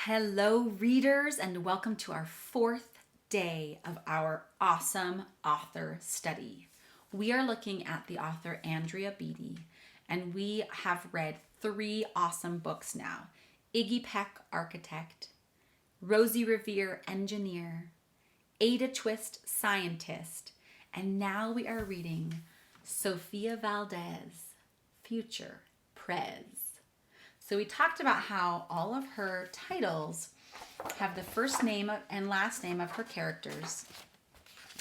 Hello, readers, and welcome to our fourth day of our awesome author study. We are looking at the author Andrea Beatty, and we have read three awesome books now. Iggy Peck, Architect, Rosie Revere, Engineer, Ada Twist, Scientist, and now we are reading Sofia Valdez, Future, Prez. So we talked about how all of her titles have the first name and last name of her characters,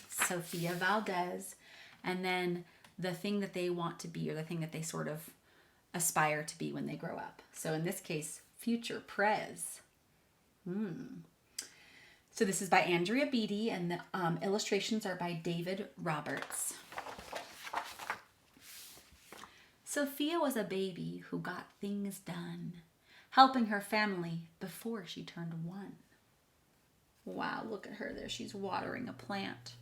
Sofia Valdez, and then the thing that they want to be or the thing that they sort of aspire to be when they grow up. So in this case, Future Prez. So this is by Andrea Beatty, and the illustrations are by David Roberts. Sophia was a baby who got things done, helping her family before she turned 1. Wow, look at her there. She's watering a plant.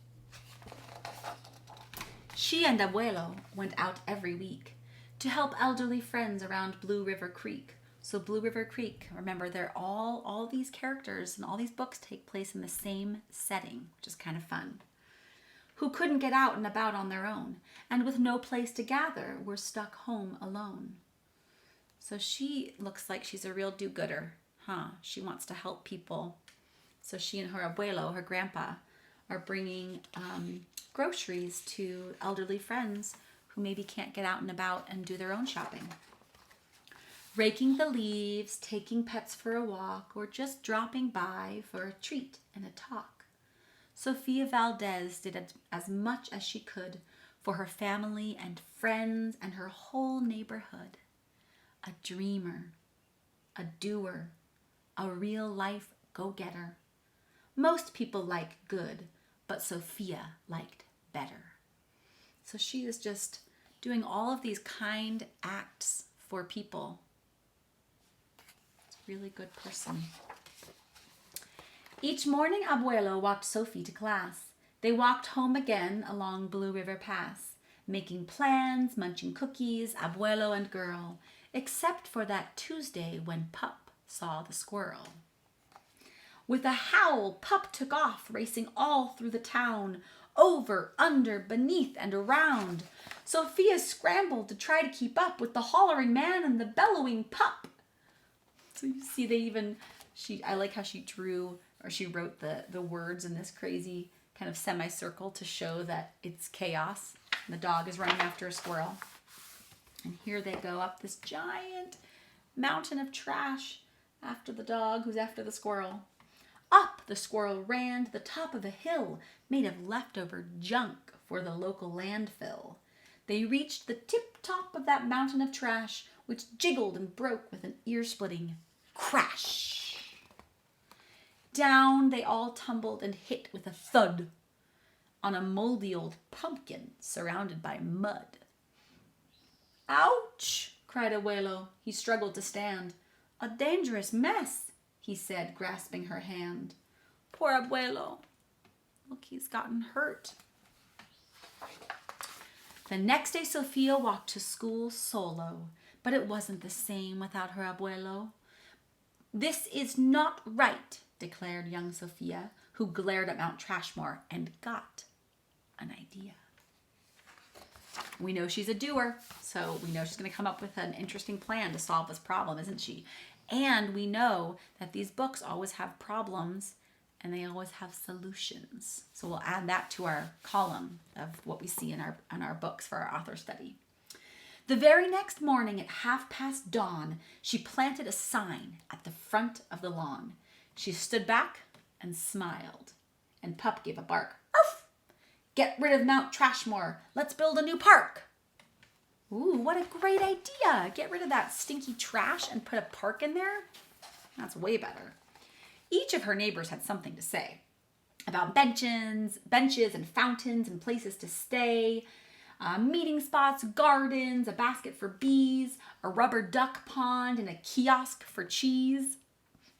She and Abuelo went out every week to help elderly friends around Blue River Creek. So Blue River Creek, remember, they're all these characters and all these books take place in the same setting, which is kind of fun. Who couldn't get out and about on their own, and with no place to gather, were stuck home alone. So she looks like she's a real do-gooder, huh? She wants to help people. So she and her abuelo, her grandpa, are bringing groceries to elderly friends who maybe can't get out and about and do their own shopping. Raking the leaves, taking pets for a walk, or just dropping by for a treat and a talk. Sofia Valdez did as much as she could for her family and friends and her whole neighborhood. A dreamer, a doer, a real-life go-getter. Most people like good, but Sofia liked better. So she is just doing all of these kind acts for people. It's a really good person. Each morning, Abuelo walked Sophie to class. They walked home again along Blue River Pass, making plans, munching cookies, Abuelo and girl, except for that Tuesday when Pup saw the squirrel. With a howl, Pup took off, racing all through the town, over, under, beneath, and around. Sophia scrambled to try to keep up with the hollering man and the bellowing pup. So you see I like how she drew or she wrote the words in this crazy kind of semicircle to show that it's chaos. The dog is running after a squirrel. And here they go up this giant mountain of trash after the dog who's after the squirrel. Up the squirrel ran to the top of a hill made of leftover junk for the local landfill. They reached the tip-top of that mountain of trash, which jiggled and broke with an ear-splitting crash. Down they all tumbled and hit with a thud on a moldy old pumpkin surrounded by mud. Ouch, cried Abuelo. He struggled to stand. A dangerous mess, he said, grasping her hand. Poor Abuelo. Look, he's gotten hurt. The next day, Sofia walked to school solo, but it wasn't the same without her Abuelo. This is not right, declared young Sofia, who glared at Mount Trashmore and got an idea. We know she's a doer, so we know she's going to come up with an interesting plan to solve this problem, isn't she? And we know that these books always have problems and they always have solutions. So we'll add that to our column of what we see in our books for our author study. The very next morning at dawn, she planted a sign at the front of the lawn. She stood back and smiled, and Pup gave a bark. Arf! Get rid of Mount Trashmore. Let's build a new park. Ooh, what a great idea. Get rid of that stinky trash and put a park in there. That's way better. Each of her neighbors had something to say about benches and fountains and places to stay, meeting spots, gardens, a basket for bees, a rubber duck pond, and a kiosk for cheese.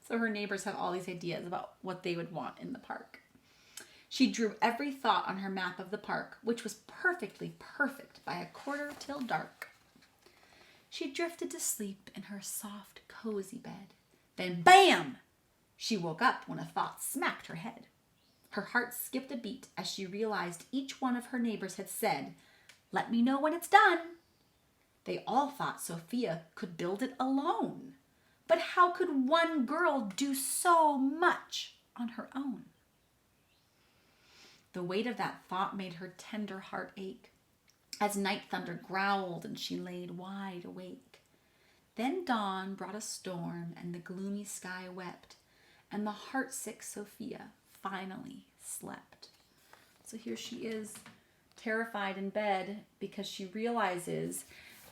So her neighbors have all these ideas about what they would want in the park. She drew every thought on her map of the park, which was perfectly perfect by dark. She drifted to sleep in her soft, cozy bed. Then, bam! She woke up when a thought smacked her head. Her heart skipped a beat as she realized each one of her neighbors had said, "Let me know when it's done." They all thought Sofia could build it alone. But how could one girl do so much on her own? The weight of that thought made her tender heart ache as night thunder growled and she laid wide awake. Then dawn brought a storm and the gloomy sky wept, and the heartsick Sofia finally slept. So here she is, terrified in bed because she realizes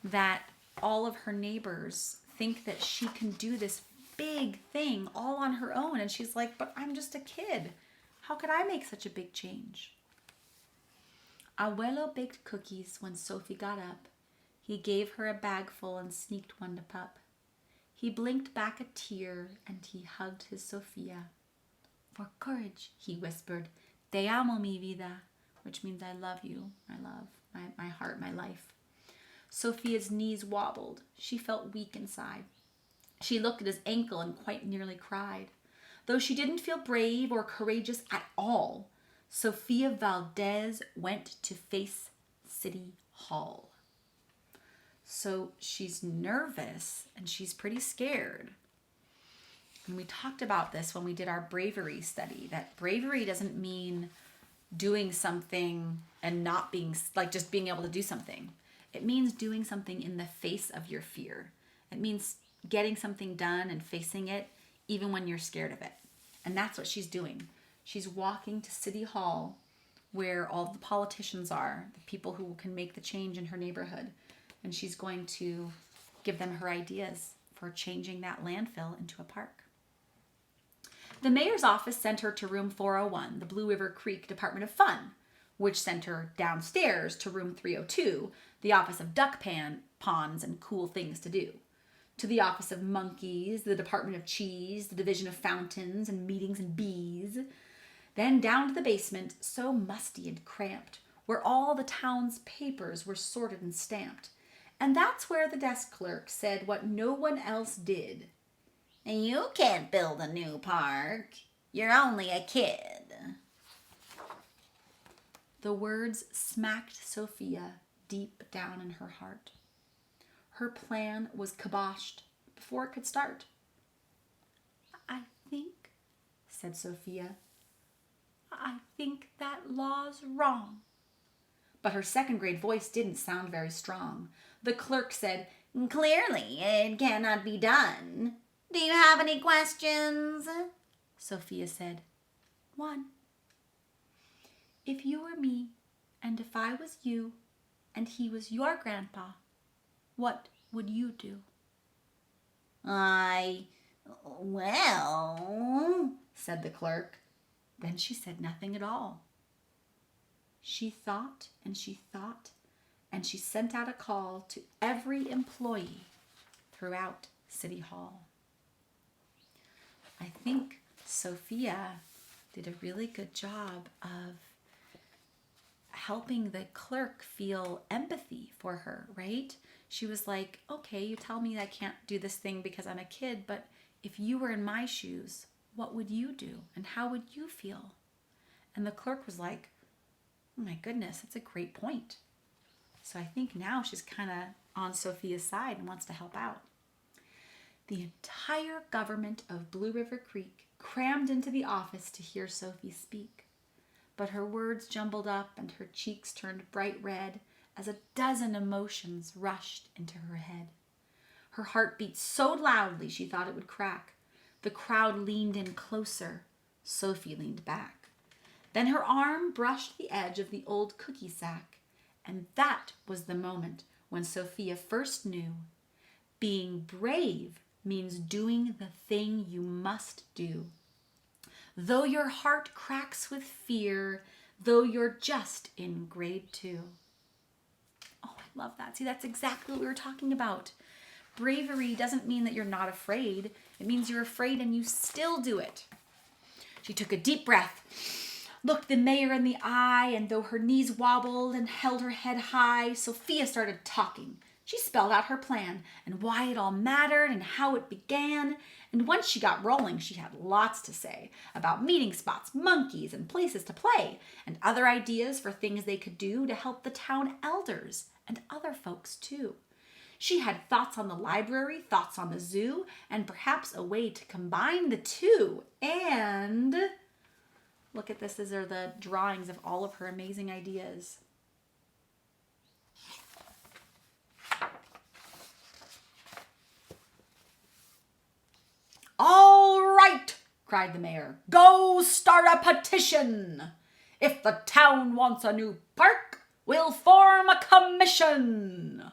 that all of her neighbors think that she can do this big thing all on her own. And she's like, but I'm just a kid. How could I make such a big change? Abuelo baked cookies when Sophie got up. He gave her a bagful and sneaked one to Pup. He blinked back a tear and he hugged his Sofia. For courage, he whispered, "Te amo, mi vida," which means I love you, my love, my heart, my life. Sophia's knees wobbled. She felt weak inside. She looked at his ankle and quite nearly cried. Though she didn't feel brave or courageous at all, Sofia Valdez went to face City Hall. So she's nervous and she's pretty scared. And we talked about this when we did our bravery study, that bravery doesn't mean doing something and not being, like just being able to do something. It means doing something in the face of your fear. It means getting something done and facing it even when you're scared of it. And that's what she's doing. She's walking to City Hall where all the politicians are, the people who can make the change in her neighborhood. And she's going to give them her ideas for changing that landfill into a park. The mayor's office sent her to room 401, the Blue River Creek Department of Fun, which sent her downstairs to room 302, the office of duck ponds and cool things to do, to the office of monkeys, the Department of Cheese, the division of fountains and meetings and bees, then down to the basement, so musty and cramped, where all the town's papers were sorted and stamped. And that's where the desk clerk said what no one else did. "You can't build a new park. You're only a kid." The words smacked Sofia deep down in her heart. Her plan was kiboshed before it could start. "I think," said Sofia, "I think that law's wrong." But her second grade voice didn't sound very strong. The clerk said, "Clearly, it cannot be done. Do you have any questions?" Sofia said, "One. If you were me, and if I was you, and he was your grandpa, what would you do?" Well, said the clerk. Then she said nothing at all. She thought and she thought, and she sent out a call to every employee throughout City Hall. I think Sofia did a really good job of helping the clerk feel empathy for her, right? She was like, okay, you tell me I can't do this thing because I'm a kid, but if you were in my shoes, what would you do? And how would you feel? And the clerk was like, oh my goodness, that's a great point. So I think now she's kind of on Sofia's side and wants to help out. The entire government of Blue River Creek crammed into the office to hear Sophie speak. But her words jumbled up and her cheeks turned bright red as a dozen emotions rushed into her head. Her heart beat so loudly she thought it would crack. The crowd leaned in closer. Sophie leaned back. Then her arm brushed the edge of the old cookie sack, and that was the moment when Sofia first knew being brave means doing the thing you must do. Though your heart cracks with fear, though you're just in grade 2. Oh, I love that. See, that's exactly what we were talking about. Bravery doesn't mean that you're not afraid. It means you're afraid and you still do it. She took a deep breath, looked the mayor in the eye, and though her knees wobbled and held her head high, Sofia started talking, She spelled out her plan and why it all mattered and how it began. And once she got rolling, she had lots to say about meeting spots, monkeys, and places to play, and other ideas for things they could do to help the town elders and other folks too. She had thoughts on the library, thoughts on the zoo, and perhaps a way to combine the two. And look at this. These are the drawings of all of her amazing ideas. All right, cried the mayor. Go start a petition. If the town wants a new park, we'll form a commission.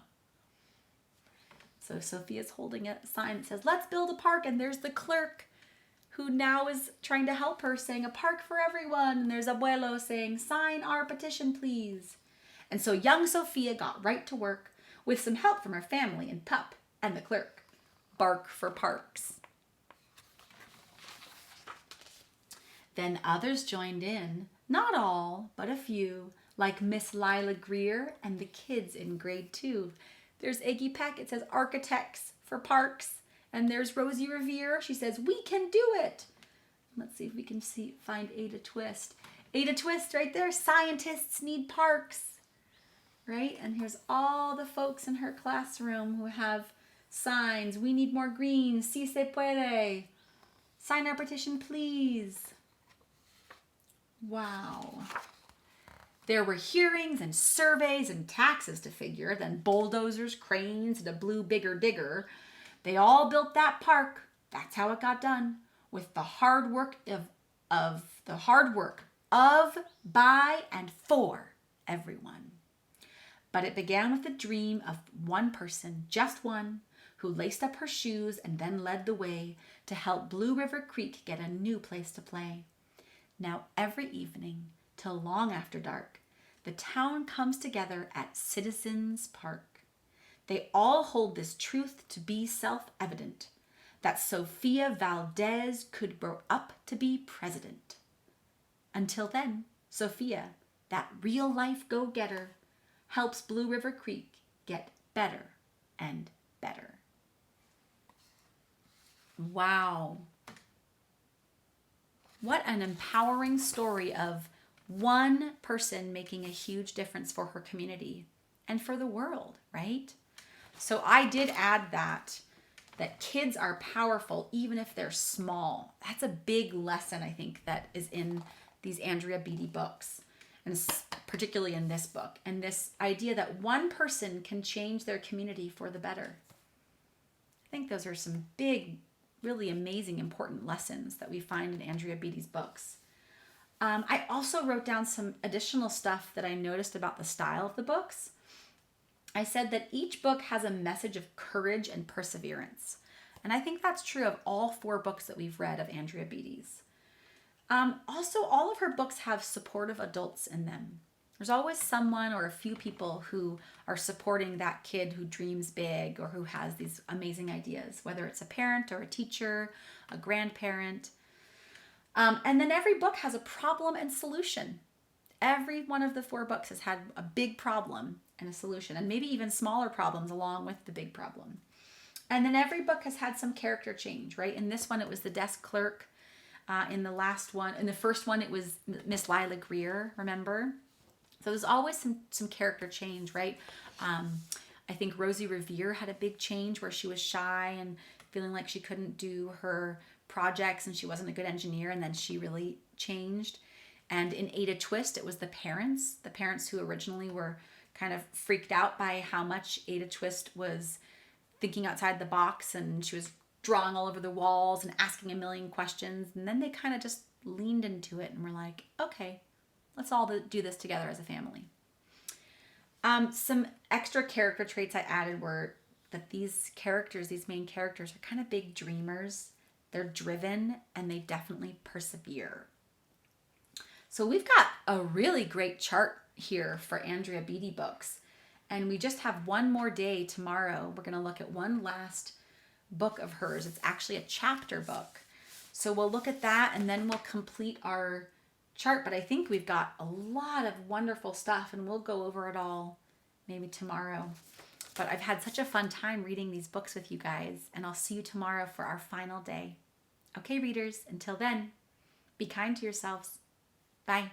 So Sofia's holding a sign that says, let's build a park. And there's the clerk who now is trying to help her, saying a park for everyone. And there's Abuelo saying, sign our petition, please. And so young Sofia got right to work with some help from her family and pup and the clerk. Bark for parks. Then others joined in, not all, but a few, like Miss Lila Greer and the kids in grade 2. There's Iggy Peck, it says architects for parks. And there's Rosie Revere, she says, we can do it. Let's see if we can find Ada Twist. Ada Twist right there, scientists need parks, right? And here's all the folks in her classroom who have signs. We need more green, si se puede. Sign our petition, please. Wow. There were hearings and surveys and taxes to figure, then bulldozers, cranes, and a blue bigger digger. They all built that park. That's how it got done, with the hard work of, by, and for everyone. But it began with the dream of one person, just one, who laced up her shoes and then led the way to help Blue River Creek get a new place to play. Now every evening, till long after dark, the town comes together at Citizens Park. They all hold this truth to be self-evident, that Sofia Valdez could grow up to be president. Until then, Sofia, that real-life go-getter, helps Blue River Creek get better and better. Wow. What an empowering story of one person making a huge difference for her community and for the world, right? So I did add that kids are powerful even if they're small. That's a big lesson, I think, that is in these Andrea Beatty books, and particularly in this book. And this idea that one person can change their community for the better. I think those are some big, really amazing, important lessons that we find in Andrea Beatty's books. I also wrote down some additional stuff that I noticed about the style of the books. I said that each book has a message of courage and perseverance. And I think that's true of all 4 books that we've read of Andrea Beatty's. Also, all of her books have supportive adults in them. There's always someone or a few people who are supporting that kid who dreams big or who has these amazing ideas, whether it's a parent or a teacher, a grandparent. And then every book has a problem and solution. Every one of the 4 books has had a big problem and a solution, and maybe even smaller problems along with the big problem. And then every book has had some character change, right? In this one, it was the desk clerk. In the first one, it was Miss Lila Greer, remember? So there's always some character change, right? I think Rosie Revere had a big change where she was shy and feeling like she couldn't do her projects and she wasn't a good engineer, and then she really changed. And in Ada Twist, it was the parents who originally were kind of freaked out by how much Ada Twist was thinking outside the box, and she was drawing all over the walls and asking a million questions. And then they kind of just leaned into it and were like, okay, let's all do this together as a family. Some extra character traits I added were that these main characters are kind of big dreamers. They're driven and they definitely persevere. So we've got a really great chart here for Andrea Beatty books. And we just have one more day tomorrow. We're going to look at one last book of hers. It's actually a chapter book. So we'll look at that and then we'll complete our chart. But I think we've got a lot of wonderful stuff and we'll go over it all maybe tomorrow. But I've had such a fun time reading these books with you guys, and I'll see you tomorrow for our final day. Okay, readers, until then, be kind to yourselves. Bye.